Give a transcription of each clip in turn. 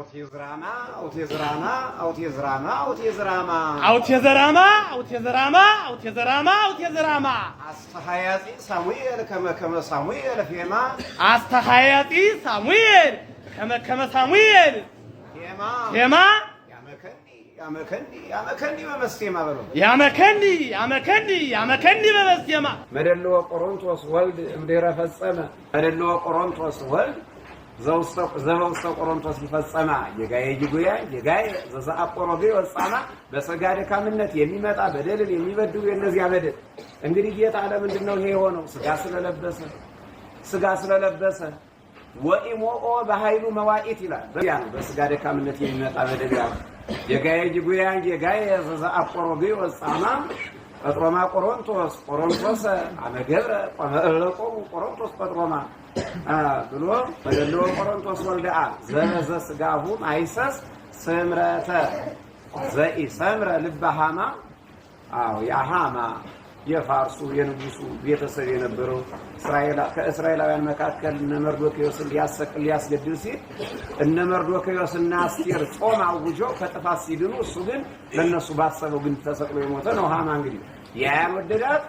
أوتيزراما أوتيزراما أوتيزراما أوتيزراما أوتيزراما أوتيزراما أوتيزراما أوتيزراما أستحياتي سامويل كما سامويل فيما أستحياتي سامويل كما سامويل فيما يا مكني بمستيما بلو يا مكني بمستيما مدلو قرنطوس ولد مدير فصمه مدلو قرنطوس ولد ዘውስተ ቆሮንቶስ ይፈጸማ የጋየ ጅጉያ የጋየ ዘዛአቆሮቤ ወጻማ በሥጋ ድካምነት የሚመጣ በደልን የሚበድሉ የነዚያ በደል እንግዲህ ጌታ ለምንድነው ይሄ የሆነው? ሥጋ ስለለበሰ ወኢሞኦ በኃይሉ መዋኢት ይላል። በያ ነው በሥጋ ድካምነት የሚመጣ በደል ያለው የጋየ ጅጉያ የጋየ ዘዛአቆሮቤ ወጻማ ጴጥሮማ ቆሮንቶስ አመገብረ ቆመለቆሙ ቆሮንቶስ ጴጥሮማ ብሎ በደሎ ቆሮንቶስ ወልደአ ዘነዘ ሥጋሁ አይሰስ ስምረተ ዘኢሰምረ ልበሃማ ያሃማ የፋርሱ የንጉሱ ቤተሰብ የነበረው ከእስራኤላውያን መካከል እነ መርዶክዮስን ሊያስገድል ሲል እነ መርዶክዮስና አስቴር ጾም አውጀው ከጥፋት ሲድኑ እሱ ግን ለነሱ ባሰበው ግን ተሰቅሎ የሞተ ነው። ሃማ እንግዲህ ያልወደዳት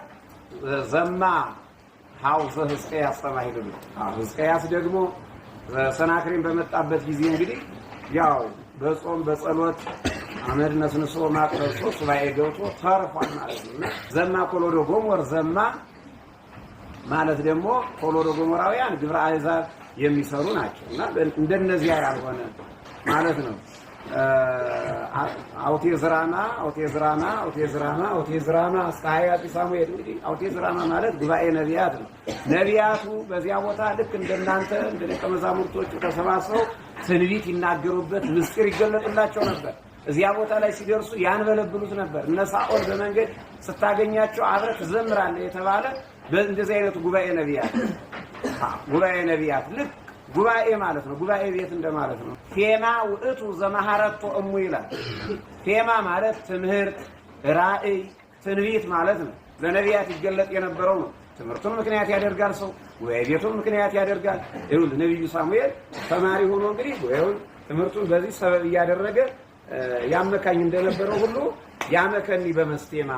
ዘማ ሐውዘ ሕዝቅያስ ተማይሉ ሕዝቅያስ ደግሞ ሰናክሬም በመጣበት ጊዜ እንግዲህ ያው በጾም በጸሎት አመድ ነስንሶ ማቅረሶ ሱባኤ ገብቶ ተርፏል ማለት ነው። ዘማ ኮሎዶ ጎሞር ዘማ ማለት ደግሞ ኮሎዶ ጎሞራውያን ግብረ አሕዛብ የሚሰሩ ናቸውና እንደነዚያ ያልሆነ ማለት ነው። አውቴዝራማ እስከ ሳሙኤል እንግዲህ አውቴዝራማ ማለት ጉባኤ ነቢያት ነው። ነቢያቱ በዚያ ቦታ ልክ እንደናንተ እንደ ደቀ መዛሙርቶቹ ተሰባስበው ትንቢት ይናገሩበት ምስጢር ይገለጥላቸው ነበር። እዚያ ቦታ ላይ ሲደርሱ ያንበለብሉት ነበር። እነ ሳኦል በመንገድ ስታገኛቸው አብረህ ትዘምራለህ የተባለ በእንደዚህ አይነቱ ጉባኤ ነቢያት ልክ ጉባኤ ማለት ነው። ጉባኤ ቤት እንደማለት ነው። ፌማ ውእቱ ዘመሐረቶ እሙ ይላል። ፌማ ማለት ትምህርት፣ ራእይ፣ ትንቢት ማለት ነው። ለነቢያት ይገለጥ የነበረው ነው። ትምህርቱን ምክንያት ያደርጋል ሰው ወይ ቤቱን ምክንያት ያደርጋል። ይሁን ነብዩ ሳሙኤል ተማሪ ሆኖ እንግዲህ ወይ ትምህርቱን በዚህ ሰበብ ያደረገ ያመካኝ እንደነበረው ሁሉ ያመከኒ በመስቴማ